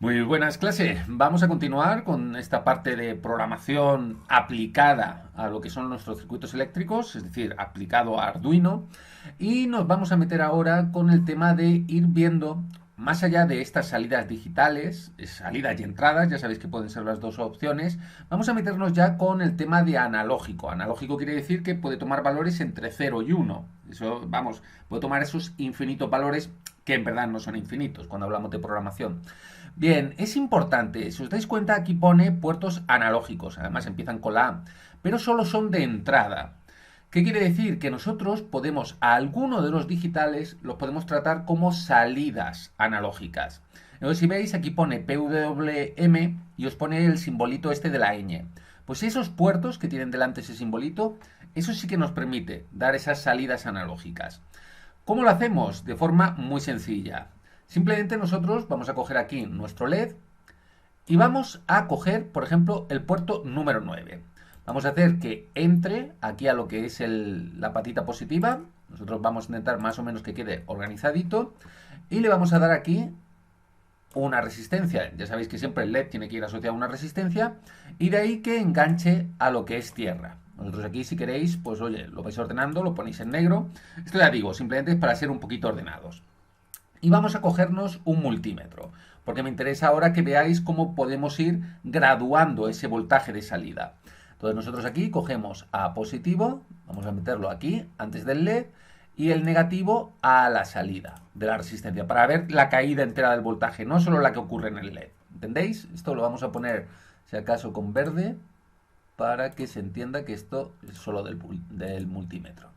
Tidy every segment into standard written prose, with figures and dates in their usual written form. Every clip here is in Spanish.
Muy buenas, clase. Vamos a continuar con esta parte de programación aplicada a lo que son nuestros circuitos eléctricos, es decir, aplicado a Arduino. Y nos vamos a meter ahora con el tema de ir viendo, más allá de estas salidas digitales, salidas y entradas, ya sabéis que pueden ser las dos opciones, vamos a meternos ya con el tema de analógico. Analógico quiere decir que puede tomar valores entre 0 y 1. Eso, vamos, puede tomar esos infinitos valores que en verdad no son infinitos cuando hablamos de programación. Bien, es importante, si os dais cuenta aquí pone puertos analógicos, además empiezan con la A, pero solo son de entrada. ¿Qué quiere decir? Que nosotros podemos, a alguno de los digitales, los podemos tratar como salidas analógicas. Entonces, si veis, aquí pone PWM y os pone el simbolito este de la ñ. Pues esos puertos que tienen delante ese simbolito, eso sí que nos permite dar esas salidas analógicas. ¿Cómo lo hacemos? De forma muy sencilla. Simplemente nosotros vamos a coger aquí nuestro LED y vamos a coger, por ejemplo, el puerto número 9. Vamos a hacer que entre aquí a lo que es la patita positiva. Nosotros vamos a intentar más o menos que quede organizadito. Y le vamos a dar aquí una resistencia. Ya sabéis que siempre el LED tiene que ir asociado a una resistencia. Y de ahí que enganche a lo que es tierra. Nosotros aquí, si queréis, pues oye, lo vais ordenando, lo ponéis en negro. Esto ya digo, simplemente es para ser un poquito ordenados. Y vamos a cogernos un multímetro, porque me interesa ahora que veáis cómo podemos ir graduando ese voltaje de salida. Entonces nosotros aquí cogemos a positivo, vamos a meterlo aquí antes del LED, y el negativo a la salida de la resistencia, para ver la caída entera del voltaje, no solo la que ocurre en el LED. ¿Entendéis? Esto lo vamos a poner, si acaso, con verde, para que se entienda que esto es solo del multímetro.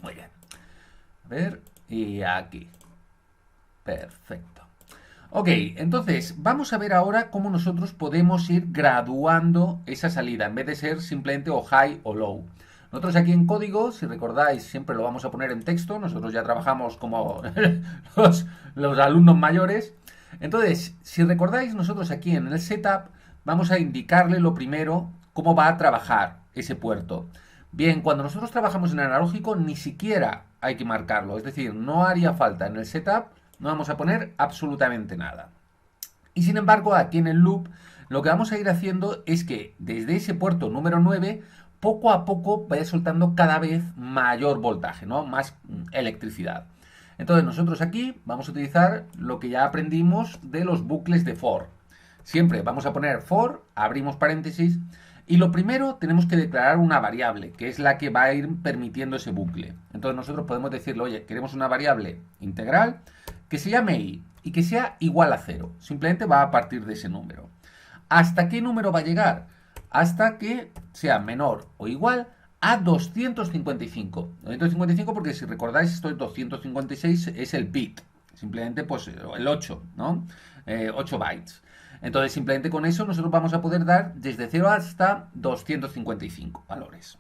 Muy bien. A ver, y aquí. Perfecto. Ok, entonces vamos a ver ahora cómo nosotros podemos ir graduando esa salida, en vez de ser simplemente o high o low. Nosotros aquí en código, si recordáis, siempre lo vamos a poner en texto. Nosotros ya trabajamos como los alumnos mayores. Entonces, si recordáis, nosotros aquí en el setup vamos a indicarle lo primero cómo va a trabajar ese puerto. Bien, cuando nosotros trabajamos en analógico ni siquiera hay que marcarlo. Es decir, no haría falta en el setup, no vamos a poner absolutamente nada. Y sin embargo, aquí en el loop, lo que vamos a ir haciendo es que desde ese puerto número 9, poco a poco vaya soltando cada vez mayor voltaje, ¿no? Más electricidad. Entonces nosotros aquí vamos a utilizar lo que ya aprendimos de los bucles de for. Siempre vamos a poner for, abrimos paréntesis, y lo primero tenemos que declarar una variable, que es la que va a ir permitiendo ese bucle. Entonces nosotros podemos decirle, oye, queremos una variable integral que se llame i y que sea igual a 0. Simplemente va a partir de ese número. ¿Hasta qué número va a llegar? Hasta que sea menor o igual a 255. 255 porque si recordáis esto es 256 es el bit. Simplemente pues el 8, ¿no? 8 bytes. Entonces simplemente con eso nosotros vamos a poder dar desde 0 hasta 255 valores.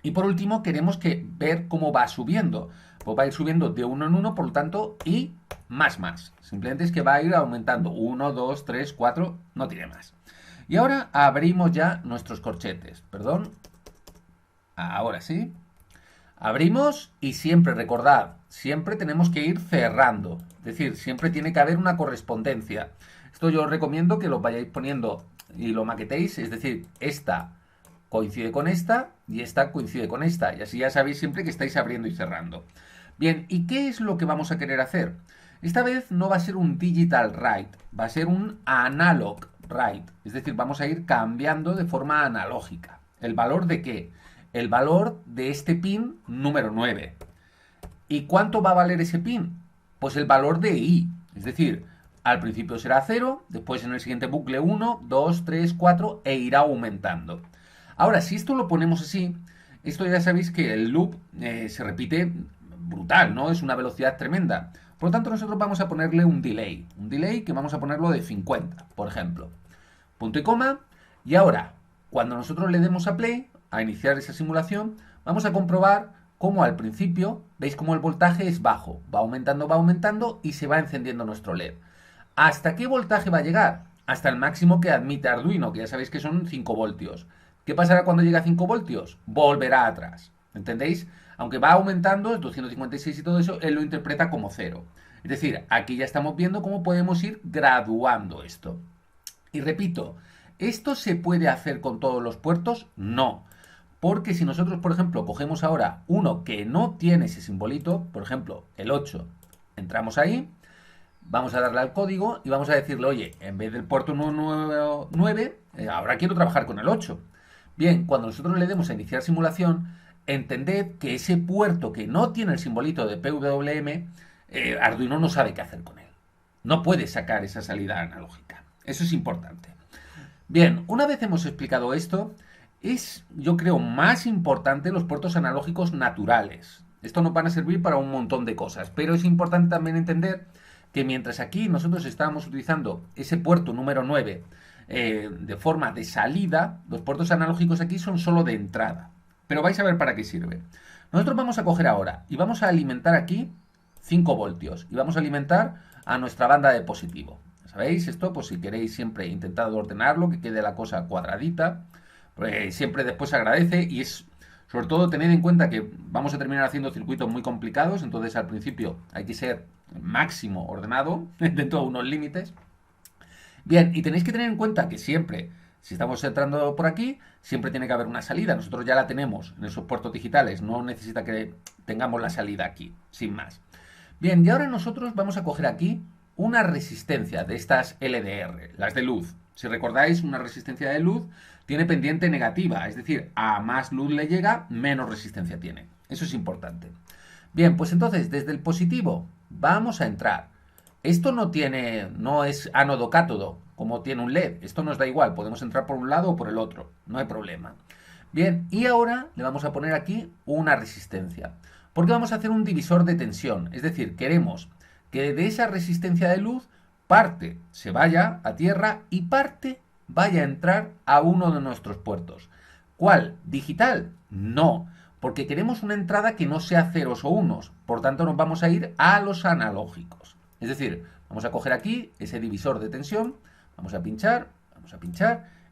Y por último queremos ver cómo va subiendo. Pues va a ir subiendo de 1 en 1, por lo tanto, y más. Simplemente es que va a ir aumentando. 1, 2, 3, 4, no tiene más. Y ahora abrimos ya nuestros corchetes. Perdón. Ahora sí. Abrimos y siempre, recordad, siempre tenemos que ir cerrando. Es decir, siempre tiene que haber una correspondencia. Esto yo os recomiendo que lo vayáis poniendo y lo maquetéis. Es decir, esta coincide con esta y esta coincide con esta. Y así ya sabéis siempre que estáis abriendo y cerrando. Bien, ¿y qué es lo que vamos a querer hacer? Esta vez no va a ser un digital write, va a ser un analog write. Es decir, vamos a ir cambiando de forma analógica. ¿El valor de qué? El valor de este pin número 9. ¿Y cuánto va a valer ese pin? Pues el valor de i. Es decir, al principio será 0, después en el siguiente bucle 1, 2, 3, 4 e irá aumentando. Ahora, si esto lo ponemos así, esto ya sabéis que el loop se repite brutal, ¿no? Es una velocidad tremenda. Por lo tanto, nosotros vamos a ponerle un delay. Un delay que vamos a ponerlo de 50, por ejemplo. Punto y coma. Y ahora, cuando nosotros le demos a play, a iniciar esa simulación, vamos a comprobar cómo al principio, veis cómo el voltaje es bajo. Va aumentando y se va encendiendo nuestro LED. ¿Hasta qué voltaje va a llegar? Hasta el máximo que admite Arduino, que ya sabéis que son 5 voltios. ¿Qué pasará cuando llegue a 5 voltios? Volverá atrás. ¿Entendéis? Aunque va aumentando, es 256 y todo eso, él lo interpreta como 0. Es decir, aquí ya estamos viendo cómo podemos ir graduando esto. Y repito, ¿esto se puede hacer con todos los puertos? No. Porque si nosotros, por ejemplo, cogemos ahora uno que no tiene ese simbolito, por ejemplo, el 8, entramos ahí, vamos a darle al código y vamos a decirle, oye, en vez del puerto 9, ahora quiero trabajar con el 8. Bien, cuando nosotros le demos a iniciar simulación, entended que ese puerto que no tiene el simbolito de PWM, Arduino no sabe qué hacer con él. No puede sacar esa salida analógica. Eso es importante. Bien, una vez hemos explicado esto, es, yo creo, más importante los puertos analógicos naturales. Esto nos van a servir para un montón de cosas, pero es importante también entender que mientras aquí nosotros estábamos utilizando ese puerto número 9 de forma de salida, los puertos analógicos aquí son solo de entrada. Pero vais a ver para qué sirve. Nosotros vamos a coger ahora y vamos a alimentar aquí 5 voltios y vamos a alimentar a nuestra banda de positivo. ¿Sabéis? Esto, pues si queréis siempre intentad ordenarlo, que quede la cosa cuadradita. Pues siempre después se agradece y es, sobre todo, tened en cuenta que vamos a terminar haciendo circuitos muy complicados, entonces al principio hay que ser máximo ordenado dentro de unos límites. Bien, y tenéis que tener en cuenta que siempre, si estamos entrando por aquí, siempre tiene que haber una salida. Nosotros ya la tenemos en esos puertos digitales, no necesita que tengamos la salida aquí, sin más. Bien, y ahora nosotros vamos a coger aquí una resistencia de estas LDR, las de luz. Si recordáis, una resistencia de luz tiene pendiente negativa, es decir, a más luz le llega, menos resistencia tiene. Eso es importante. Bien, pues entonces, desde el positivo vamos a entrar. Esto no es ánodo cátodo, como tiene un LED. Esto nos da igual, podemos entrar por un lado o por el otro, no hay problema. Bien, y ahora le vamos a poner aquí una resistencia, porque vamos a hacer un divisor de tensión, es decir, queremos que de esa resistencia de luz parte se vaya a tierra y parte vaya a entrar a uno de nuestros puertos. ¿Cuál? ¿Digital? No, porque queremos una entrada que no sea ceros o unos, por tanto nos vamos a ir a los analógicos. Es decir, vamos a coger aquí ese divisor de tensión, vamos a pinchar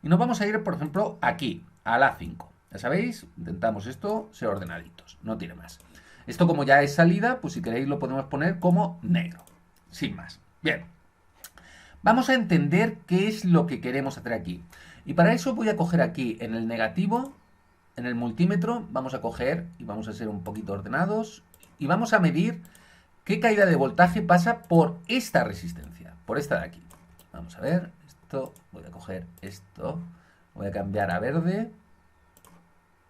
y nos vamos a ir, por ejemplo, aquí, a la 5. Ya sabéis, intentamos esto, ser ordenaditos, no tiene más. Esto como ya es salida, pues si queréis lo podemos poner como negro, sin más. Bien, vamos a entender qué es lo que queremos hacer aquí. Y para eso voy a coger aquí en el negativo, en el multímetro, vamos a coger y vamos a ser un poquito ordenados y vamos a medir qué caída de voltaje pasa por esta resistencia, por esta de aquí. Vamos a ver, esto, voy a coger esto, voy a cambiar a verde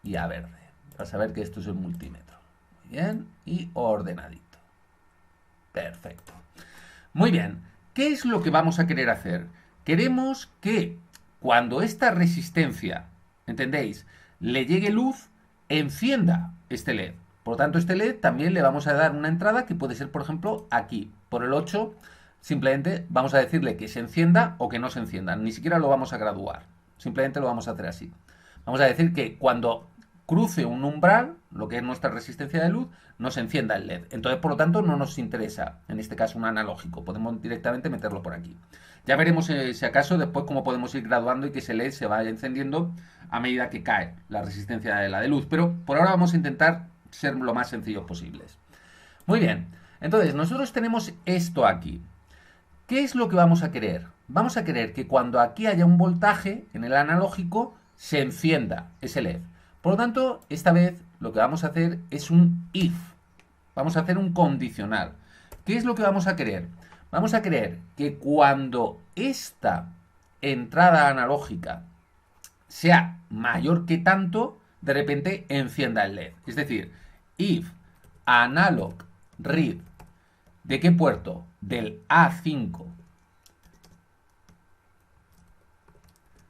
y a verde. Vas a ver que esto es el multímetro. Muy bien, y ordenadito. Perfecto. Muy bien, ¿qué es lo que vamos a querer hacer? Queremos que cuando esta resistencia, ¿entendéis?, le llegue luz, encienda este LED. Por lo tanto, este LED también le vamos a dar una entrada que puede ser, por ejemplo, aquí. Por el 8, simplemente vamos a decirle que se encienda o que no se encienda. Ni siquiera lo vamos a graduar. Simplemente lo vamos a hacer así. Vamos a decir que cuando cruce un umbral, lo que es nuestra resistencia de luz, nos encienda el LED. Entonces, por lo tanto, no nos interesa, en este caso, un analógico. Podemos directamente meterlo por aquí. Ya veremos, si acaso, después cómo podemos ir graduando y que ese LED se vaya encendiendo a medida que cae la resistencia de la de luz. Pero por ahora vamos a intentar ser lo más sencillos posibles. Muy bien. Entonces, nosotros tenemos esto aquí. ¿Qué es lo que vamos a querer? Vamos a querer que cuando aquí haya un voltaje en el analógico, se encienda ese LED. Por lo tanto, esta vez lo que vamos a hacer es un if. Vamos a hacer un condicional. ¿Qué es lo que vamos a querer? Vamos a querer que cuando esta entrada analógica sea mayor que tanto, de repente encienda el LED. Es decir, if analog read, ¿de qué puerto? Del A5.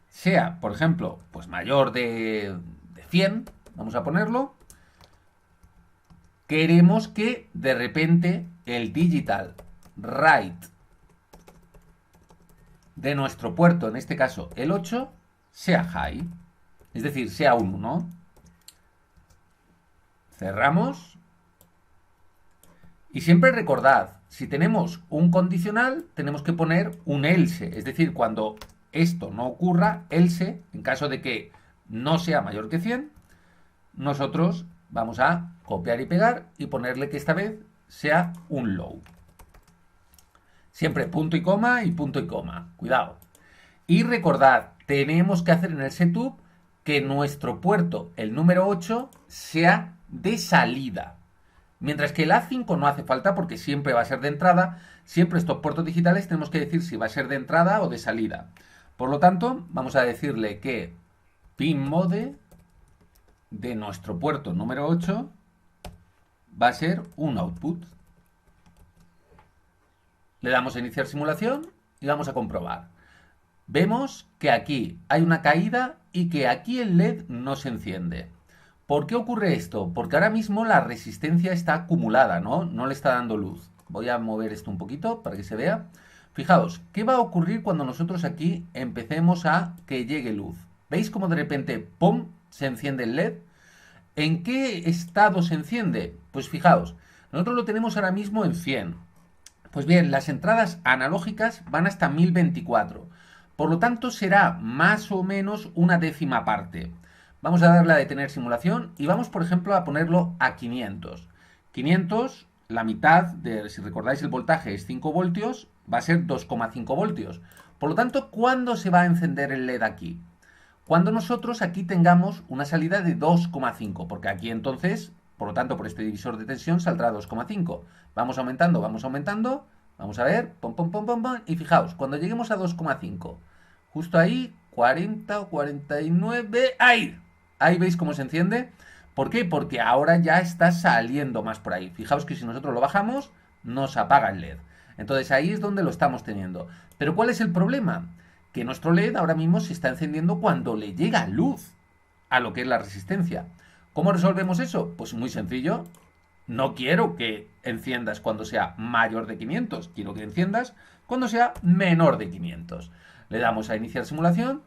Sea, por ejemplo, pues mayor de 100, vamos a ponerlo, queremos que de repente el digital write de nuestro puerto, en este caso el 8, sea high, es decir, sea un 1. Cerramos. Y siempre recordad, si tenemos un condicional, tenemos que poner un else, es decir, cuando esto no ocurra, else, en caso de que no sea mayor que 100, nosotros vamos a copiar y pegar y ponerle que esta vez sea un low. Siempre punto y coma y punto y coma. Cuidado. Y recordad, tenemos que hacer en el setup que nuestro puerto, el número 8, sea de salida. Mientras que el A5 no hace falta porque siempre va a ser de entrada. Siempre estos puertos digitales tenemos que decir si va a ser de entrada o de salida. Por lo tanto, vamos a decirle que pin mode de nuestro puerto número 8 va a ser un output. Le damos a iniciar simulación y vamos a comprobar. Vemos que aquí hay una caída y que aquí el LED no se enciende. ¿Por qué ocurre esto? Porque ahora mismo la resistencia está acumulada, ¿no? No le está dando luz. Voy a mover esto un poquito para que se vea. Fijaos, ¿qué va a ocurrir cuando nosotros aquí empecemos a que llegue luz? ¿Veis cómo de repente, ¡pum!, se enciende el LED? ¿En qué estado se enciende? Pues fijaos, nosotros lo tenemos ahora mismo en 100. Pues bien, las entradas analógicas van hasta 1024. Por lo tanto, será más o menos una décima parte. Vamos a darle a detener simulación y vamos, por ejemplo, a ponerlo a 500. 500, la mitad de, si recordáis el voltaje es 5 voltios, va a ser 2,5 voltios. Por lo tanto, ¿cuándo se va a encender el LED aquí? Cuando nosotros aquí tengamos una salida de 2,5, porque aquí entonces, por lo tanto, por este divisor de tensión saldrá 2,5. Vamos aumentando, vamos a ver, pom, pom, pom, pom, pom, y fijaos, cuando lleguemos a 2,5, justo ahí, 40 o 49, ¡ahí! Ahí veis cómo se enciende. ¿Por qué? Porque ahora ya está saliendo más por ahí. Fijaos que si nosotros lo bajamos, nos apaga el LED. Entonces ahí es donde lo estamos teniendo. Pero ¿cuál es el problema? Que nuestro LED ahora mismo se está encendiendo cuando le llega luz a lo que es la resistencia. ¿Cómo resolvemos eso? Pues muy sencillo. No quiero que enciendas cuando sea mayor de 500, quiero que enciendas cuando sea menor de 500. Le damos a iniciar simulación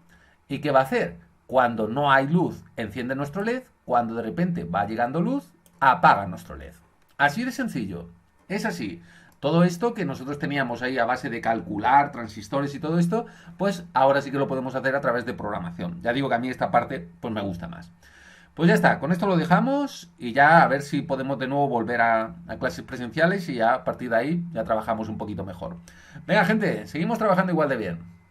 y ¿qué va a hacer? Cuando no hay luz, enciende nuestro LED, cuando de repente va llegando luz, apaga nuestro LED. Así de sencillo. Es así. Todo esto que nosotros teníamos ahí a base de calcular transistores y todo esto, pues ahora sí que lo podemos hacer a través de programación. Ya digo que a mí esta parte pues me gusta más. Pues ya está, con esto lo dejamos y ya a ver si podemos de nuevo volver a clases presenciales y ya a partir de ahí ya trabajamos un poquito mejor. Venga, gente, seguimos trabajando igual de bien.